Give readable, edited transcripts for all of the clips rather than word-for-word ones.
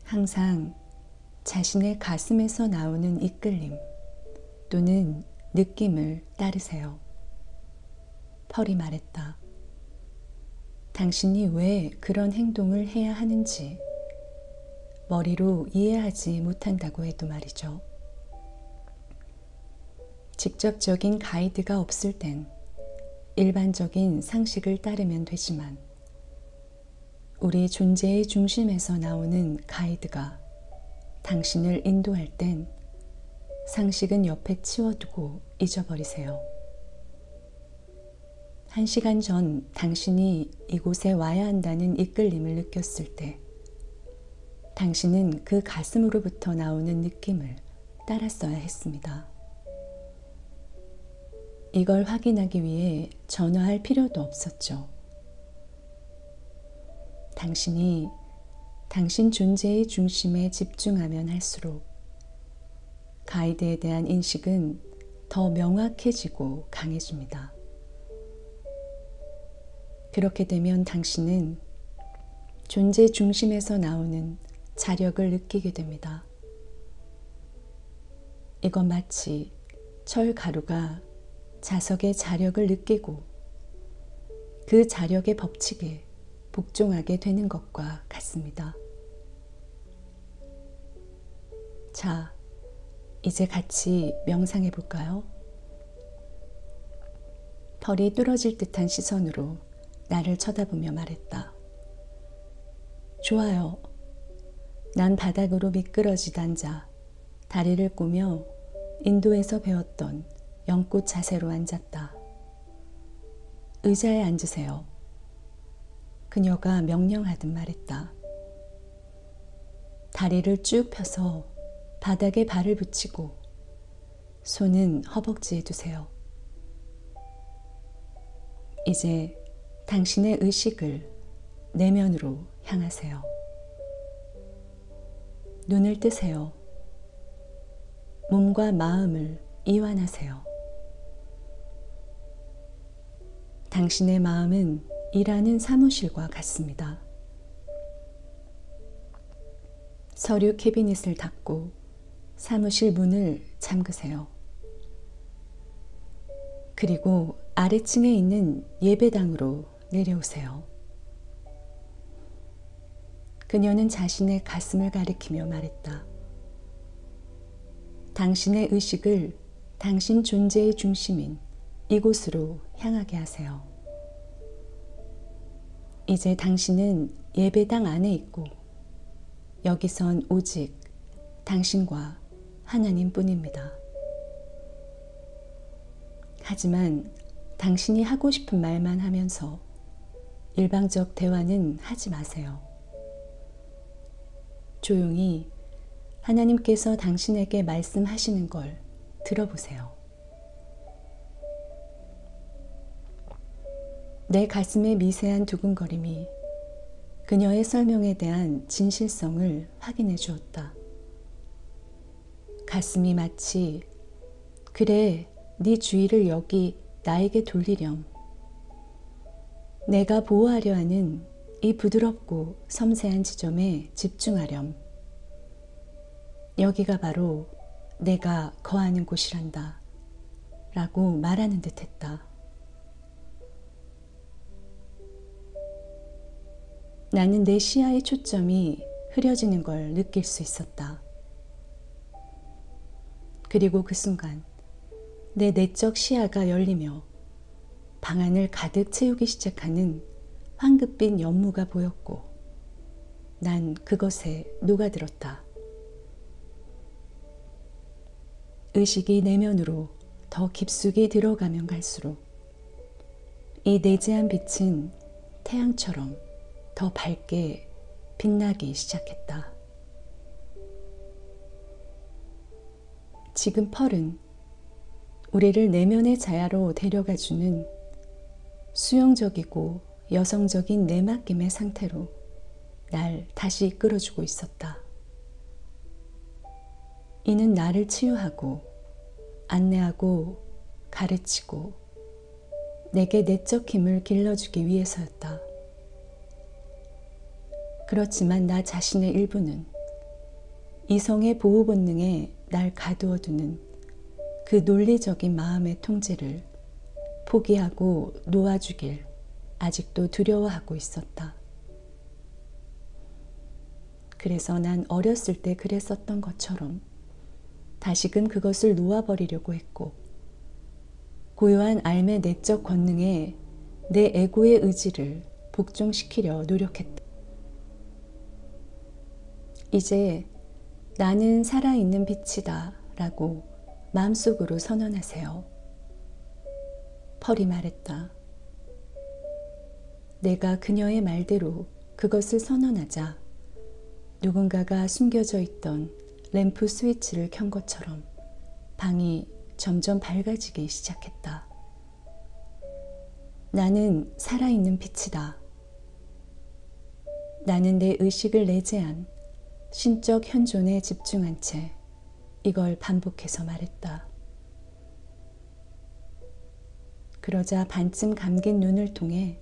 항상 자신의 가슴에서 나오는 이끌림 또는 느낌을 따르세요. 펄이 말했다. 당신이 왜 그런 행동을 해야 하는지 머리로 이해하지 못한다고 해도 말이죠. 직접적인 가이드가 없을 땐 일반적인 상식을 따르면 되지만 우리 존재의 중심에서 나오는 가이드가 당신을 인도할 땐 상식은 옆에 치워두고 잊어버리세요. 1시간 전 당신이 이곳에 와야 한다는 이끌림을 느꼈을 때 당신은 그 가슴으로부터 나오는 느낌을 따랐어야 했습니다. 이걸 확인하기 위해 전화할 필요도 없었죠. 당신이 당신 존재의 중심에 집중하면 할수록 가이드에 대한 인식은 더 명확해지고 강해집니다. 그렇게 되면 당신은 존재 중심에서 나오는 자력을 느끼게 됩니다. 이건 마치 철가루가 자석의 자력을 느끼고 그 자력의 법칙에 복종하게 되는 것과 같습니다. 자, 이제 같이 명상해 볼까요? 펄이 뚫어질 듯한 시선으로 나를 쳐다보며 말했다. 좋아요. 난 바닥으로 미끄러지다 앉아 다리를 꼬며 인도에서 배웠던 연꽃 자세로 앉았다. 의자에 앉으세요. 그녀가 명령하듯 말했다. 다리를 쭉 펴서 바닥에 발을 붙이고 손은 허벅지에 두세요. 이제 당신의 의식을 내면으로 향하세요. 눈을 뜨세요. 몸과 마음을 이완하세요. 당신의 마음은 일하는 사무실과 같습니다. 서류 캐비닛을 닫고 사무실 문을 잠그세요. 그리고 아래층에 있는 예배당으로 내려오세요. 그녀는 자신의 가슴을 가리키며 말했다. 당신의 의식을 당신 존재의 중심인 이곳으로 향하게 하세요. 이제 당신은 예배당 안에 있고 여기선 오직 당신과 하나님뿐입니다. 하지만 당신이 하고 싶은 말만 하면서 일방적 대화는 하지 마세요. 조용히 하나님께서 당신에게 말씀하시는 걸 들어보세요. 내 가슴의 미세한 두근거림이 그녀의 설명에 대한 진실성을 확인해 주었다. 가슴이 마치 그래, 네 주의를 여기 나에게 돌리렴. 내가 보호하려 하는 이 부드럽고 섬세한 지점에 집중하렴. 여기가 바로 내가 거하는 곳이란다. 라고 말하는 듯 했다. 나는 내 시야의 초점이 흐려지는 걸 느낄 수 있었다. 그리고 그 순간 내 내적 시야가 열리며 방안을 가득 채우기 시작하는 황급빛 연무가 보였고 난 그것에 녹아들었다. 의식이 내면으로 더 깊숙이 들어가면 갈수록 이 내재한 빛은 태양처럼 더 밝게 빛나기 시작했다. 지금 펄은 우리를 내면의 자야로 데려가주는 수용적이고 여성적인 내맡김의 상태로 날 다시 이끌어주고 있었다. 이는 나를 치유하고 안내하고 가르치고 내게 내적 힘을 길러주기 위해서였다. 그렇지만 나 자신의 일부는 이성의 보호 본능에 날 가두어두는 그 논리적인 마음의 통제를 포기하고 놓아주길 아직도 두려워하고 있었다. 그래서 난 어렸을 때 그랬었던 것처럼 다시금 그것을 놓아버리려고 했고, 고요한 삶의 내적 권능에 내 에고의 의지를 복종시키려 노력했다. 이제 나는 살아있는 빛이다 라고 마음속으로 선언하세요. 펄이 말했다. 내가 그녀의 말대로 그것을 선언하자 누군가가 숨겨져 있던 램프 스위치를 켠 것처럼 방이 점점 밝아지기 시작했다. 나는 살아있는 빛이다. 나는 내 의식을 내재한 신적 현존에 집중한 채 이걸 반복해서 말했다. 그러자 반쯤 감긴 눈을 통해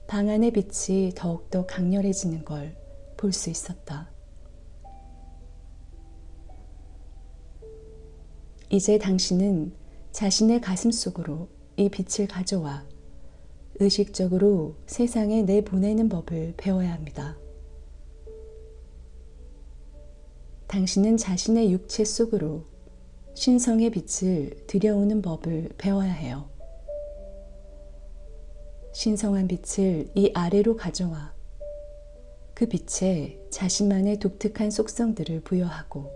방 안의 빛이 더욱더 강렬해지는 걸 볼 수 있었다. 이제 당신은 자신의 가슴 속으로 이 빛을 가져와 의식적으로 세상에 내보내는 법을 배워야 합니다. 당신은 자신의 육체 속으로 신성의 빛을 들여오는 법을 배워야 해요. 신성한 빛을 이 아래로 가져와 그 빛에 자신만의 독특한 속성들을 부여하고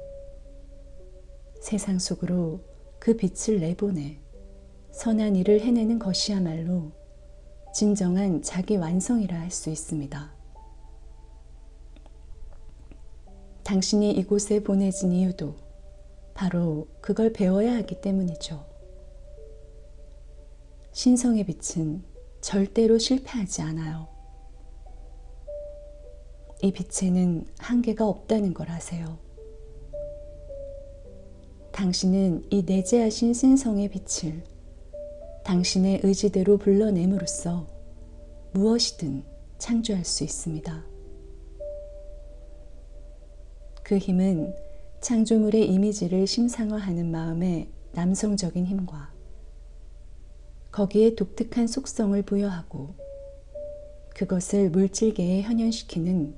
세상 속으로 그 빛을 내보내 선한 일을 해내는 것이야말로 진정한 자기 완성이라 할 수 있습니다. 당신이 이곳에 보내진 이유도 바로 그걸 배워야 하기 때문이죠. 신성의 빛은 절대로 실패하지 않아요. 이 빛에는 한계가 없다는 걸 아세요. 당신은 이 내재하신 신성의 빛을 당신의 의지대로 불러냄으로써 무엇이든 창조할 수 있습니다. 그 힘은 창조물의 이미지를 심상화하는 마음의 남성적인 힘과 거기에 독특한 속성을 부여하고 그것을 물질계에 현현시키는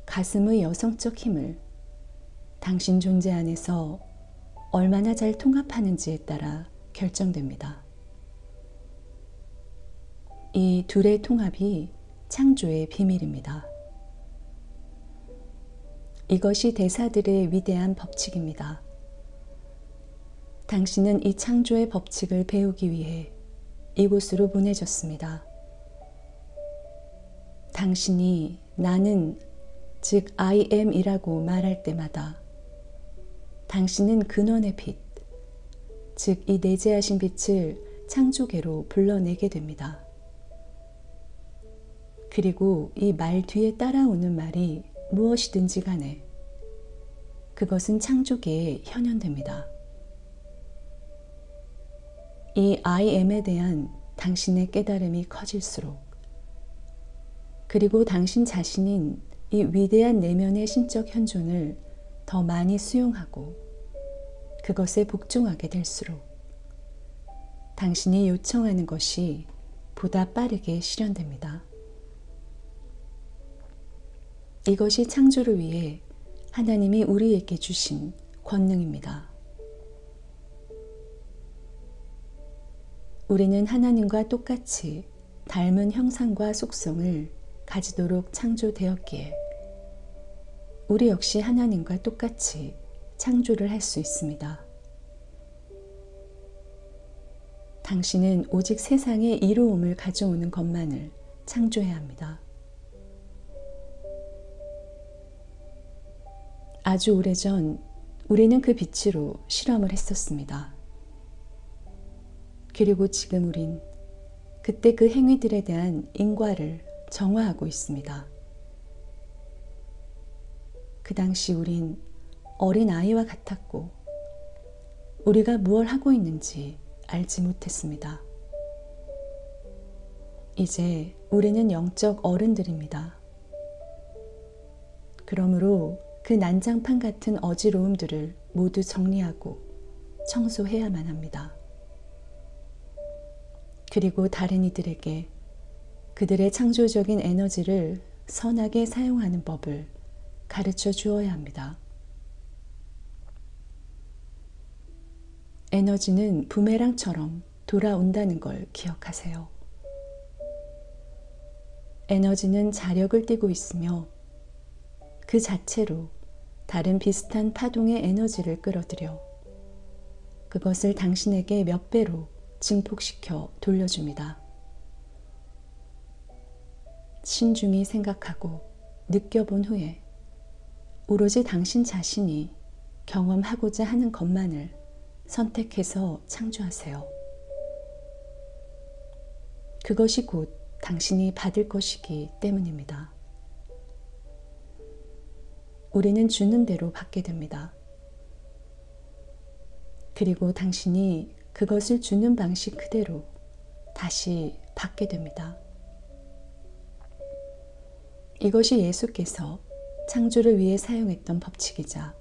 가슴의 여성적 힘을 당신 존재 안에서 얼마나 잘 통합하는지에 따라 결정됩니다. 이 둘의 통합이 창조의 비밀입니다. 이것이 대사들의 위대한 법칙입니다. 당신은 이 창조의 법칙을 배우기 위해 이곳으로 보내졌습니다. 당신이 나는, 즉 I am 이라고 말할 때마다 당신은 근원의 빛, 즉 이 내재하신 빛을 창조계로 불러내게 됩니다. 그리고 이 말 뒤에 따라오는 말이 무엇이든지 간에 그것은 창조계에 현현됩니다. 이 I am에 대한 당신의 깨달음이 커질수록, 그리고 당신 자신인 이 위대한 내면의 신적 현존을 더 많이 수용하고 그것에 복종하게 될수록 당신이 요청하는 것이 보다 빠르게 실현됩니다. 이것이 창조를 위해 하나님이 우리에게 주신 권능입니다. 우리는 하나님과 똑같이 닮은 형상과 속성을 가지도록 창조되었기에 우리 역시 하나님과 똑같이 창조를 할 수 있습니다. 당신은 오직 세상에 이로움을 가져오는 것만을 창조해야 합니다. 아주 오래전 우리는 그 빛으로 실험을 했었습니다. 그리고 지금 우린 그때 그 행위들에 대한 인과를 정화하고 있습니다. 그 당시 우린 어린 아이와 같았고 우리가 무엇을 하고 있는지 알지 못했습니다. 이제 우리는 영적 어른들입니다. 그러므로 그 난장판 같은 어지러움들을 모두 정리하고 청소해야만 합니다. 그리고 다른 이들에게 그들의 창조적인 에너지를 선하게 사용하는 법을 가르쳐 주어야 합니다. 에너지는 부메랑처럼 돌아온다는 걸 기억하세요. 에너지는 자력을 띠고 있으며 그 자체로 다른 비슷한 파동의 에너지를 끌어들여 그것을 당신에게 몇 배로 증폭시켜 돌려줍니다. 신중히 생각하고 느껴본 후에 오로지 당신 자신이 경험하고자 하는 것만을 선택해서 창조하세요. 그것이 곧 당신이 받을 것이기 때문입니다. 우리는 주는 대로 받게 됩니다. 그리고 당신이 그것을 주는 방식 그대로 다시 받게 됩니다. 이것이 예수께서 창조를 위해 사용했던 법칙이자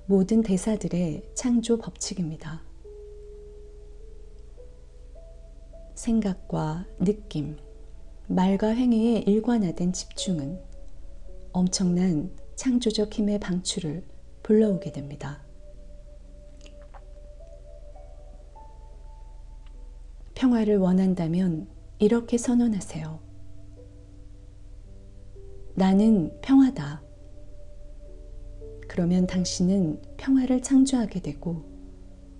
모든 대사들의 창조 법칙입니다. 생각과 느낌, 말과 행위에 일관화된 집중은 엄청난 창조적 힘의 방출을 불러오게 됩니다. 평화를 원한다면 이렇게 선언하세요. 나는 평화다. 그러면 당신은 평화를 창조하게 되고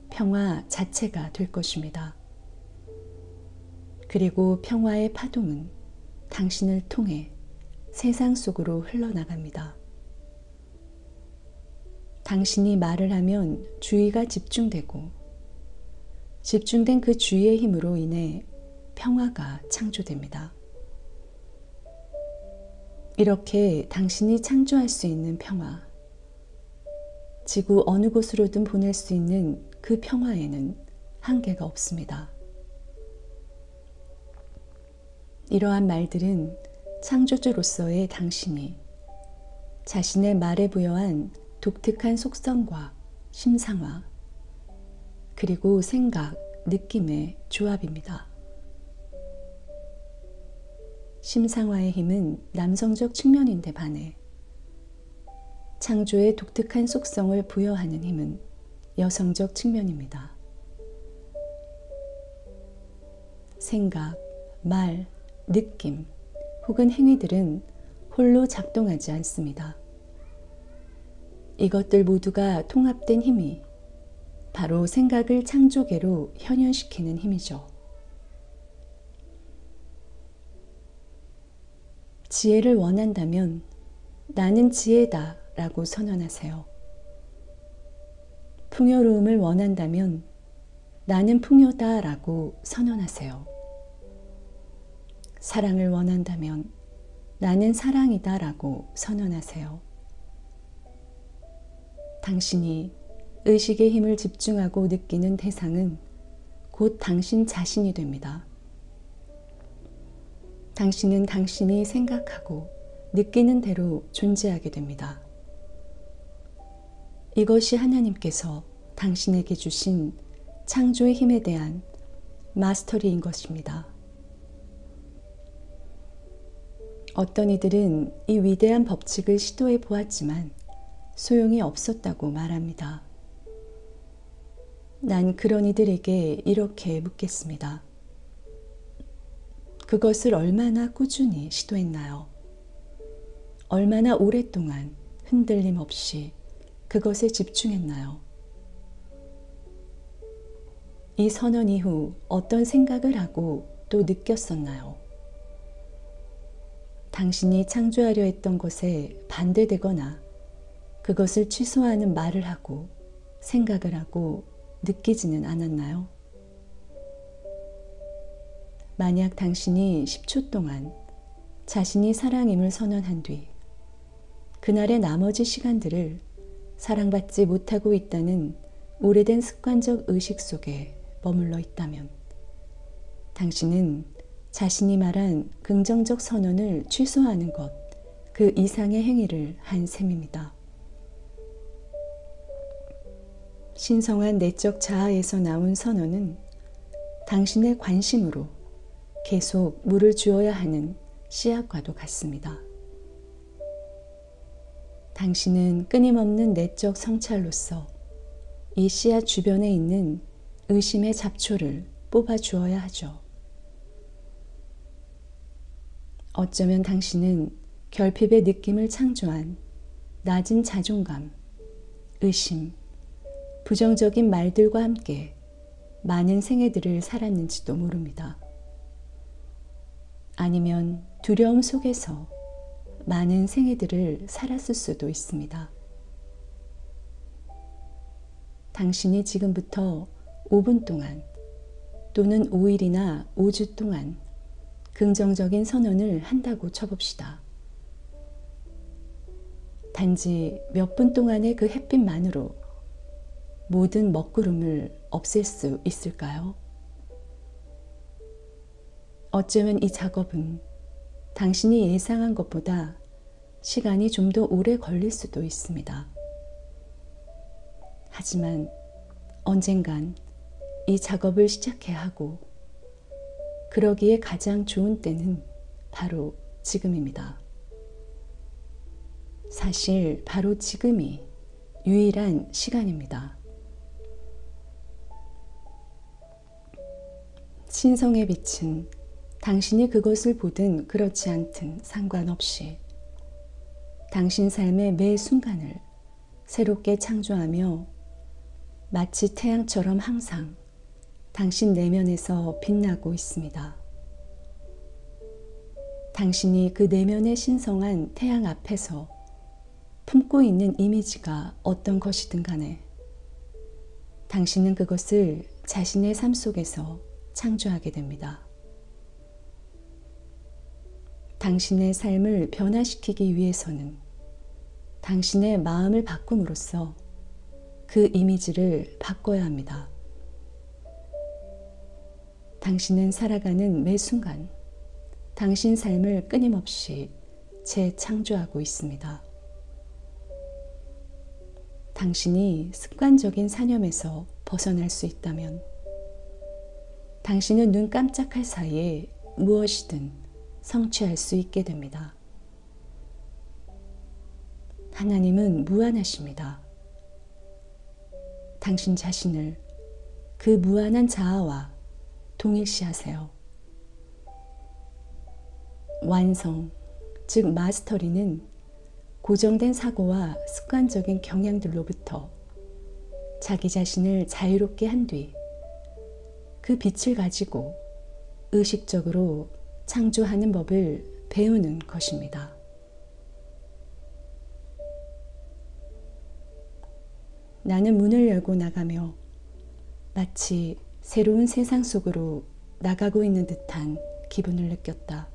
평화 자체가 될 것입니다. 그리고 평화의 파동은 당신을 통해 세상 속으로 흘러나갑니다. 당신이 말을 하면 주의가 집중되고 집중된 그 주의의 힘으로 인해 평화가 창조됩니다. 이렇게 당신이 창조할 수 있는 평화, 지구 어느 곳으로든 보낼 수 있는 그 평화에는 한계가 없습니다. 이러한 말들은 창조주로서의 당신이 자신의 말에 부여한 독특한 속성과 심상화, 그리고 생각, 느낌의 조합입니다. 심상화의 힘은 남성적 측면인데 반해 창조의 독특한 속성을 부여하는 힘은 여성적 측면입니다. 생각, 말, 느낌 혹은 행위들은 홀로 작동하지 않습니다. 이것들 모두가 통합된 힘이 바로 생각을 창조계로 현현시키는 힘이죠. 지혜를 원한다면 나는 지혜다 라고 선언하세요. 풍요로움을 원한다면 나는 풍요다 라고 선언하세요. 사랑을 원한다면 나는 사랑이다 라고 선언하세요. 당신이 의식의 힘을 집중하고 느끼는 대상은 곧 당신 자신이 됩니다. 당신은 당신이 생각하고 느끼는 대로 존재하게 됩니다. 이것이 하나님께서 당신에게 주신 창조의 힘에 대한 마스터리인 것입니다. 어떤 이들은 이 위대한 법칙을 시도해 보았지만 소용이 없었다고 말합니다. 난 그런 이들에게 이렇게 묻겠습니다. 그것을 얼마나 꾸준히 시도했나요? 얼마나 오랫동안 흔들림 없이 그것에 집중했나요? 이 선언 이후 어떤 생각을 하고 또 느꼈었나요? 당신이 창조하려 했던 것에 반대되거나 그것을 취소하는 말을 하고 생각을 하고 느끼지는 않았나요? 만약 당신이 10초 동안 자신이 사랑임을 선언한 뒤 그날의 나머지 시간들을 사랑받지 못하고 있다는 오래된 습관적 의식 속에 머물러 있다면 당신은 자신이 말한 긍정적 선언을 취소하는 것 그 이상의 행위를 한 셈입니다. 신성한 내적 자아에서 나온 선언은 당신의 관심으로 계속 물을 주어야 하는 씨앗과도 같습니다. 당신은 끊임없는 내적 성찰로서 이 씨앗 주변에 있는 의심의 잡초를 뽑아 주어야 하죠. 어쩌면 당신은 결핍의 느낌을 창조한 낮은 자존감, 의심, 부정적인 말들과 함께 많은 생애들을 살았는지도 모릅니다. 아니면 두려움 속에서 많은 생애들을 살았을 수도 있습니다. 당신이 지금부터 5분 동안 또는 5일이나 5주 동안 긍정적인 선언을 한다고 쳐봅시다. 단지 몇 분 동안의 그 햇빛만으로 모든 먹구름을 없앨 수 있을까요? 어쩌면 이 작업은 당신이 예상한 것보다 시간이 좀 더 오래 걸릴 수도 있습니다. 하지만 언젠간 이 작업을 시작해야 하고 그러기에 가장 좋은 때는 바로 지금입니다. 사실 바로 지금이 유일한 시간입니다. 신성의 빛은 당신이 그것을 보든 그렇지 않든 상관없이 당신 삶의 매 순간을 새롭게 창조하며 마치 태양처럼 항상 당신 내면에서 빛나고 있습니다. 당신이 그 내면의 신성한 태양 앞에서 품고 있는 이미지가 어떤 것이든 간에 당신은 그것을 자신의 삶 속에서 창조하게 됩니다. 당신의 삶을 변화시키기 위해서는 당신의 마음을 바꿈으로써 그 이미지를 바꿔야 합니다. 당신은 살아가는 매 순간 당신 삶을 끊임없이 재창조하고 있습니다. 당신이 습관적인 사념에서 벗어날 수 있다면 당신은 눈 깜짝할 사이에 무엇이든 성취할 수 있게 됩니다. 하나님은 무한하십니다. 당신 자신을 그 무한한 자아와 동일시하세요. 완성, 즉 마스터리는 고정된 사고와 습관적인 경향들로부터 자기 자신을 자유롭게 한 뒤 그 빛을 가지고 의식적으로 창조하는 법을 배우는 것입니다. 나는 문을 열고 나가며 마치 새로운 세상 속으로 나가고 있는 듯한 기분을 느꼈다.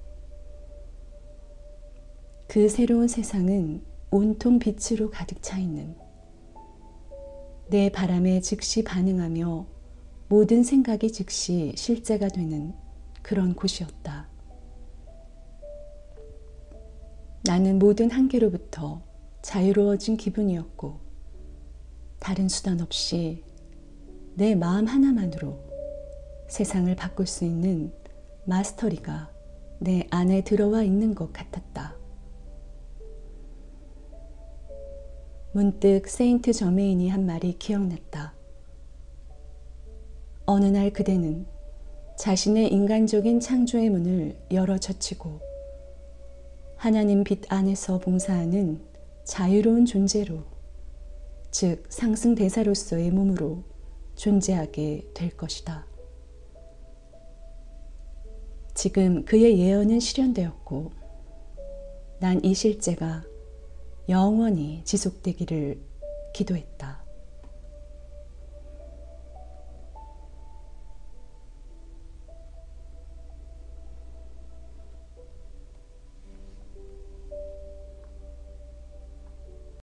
그 새로운 세상은 온통 빛으로 가득 차 있는 내 바람에 즉시 반응하며 모든 생각이 즉시 실제가 되는 그런 곳이었다. 나는 모든 한계로부터 자유로워진 기분이었고 다른 수단 없이 내 마음 하나만으로 세상을 바꿀 수 있는 마스터리가 내 안에 들어와 있는 것 같았다. 문득 세인트 저메인이 한 말이 기억났다. 어느 날 그대는 자신의 인간적인 창조의 문을 열어 젖히고 하나님 빛 안에서 봉사하는 자유로운 존재로, 즉 상승대사로서의 몸으로 존재하게 될 것이다. 지금 그의 예언은 실현되었고 난 이 실제가 영원히 지속되기를 기도했다.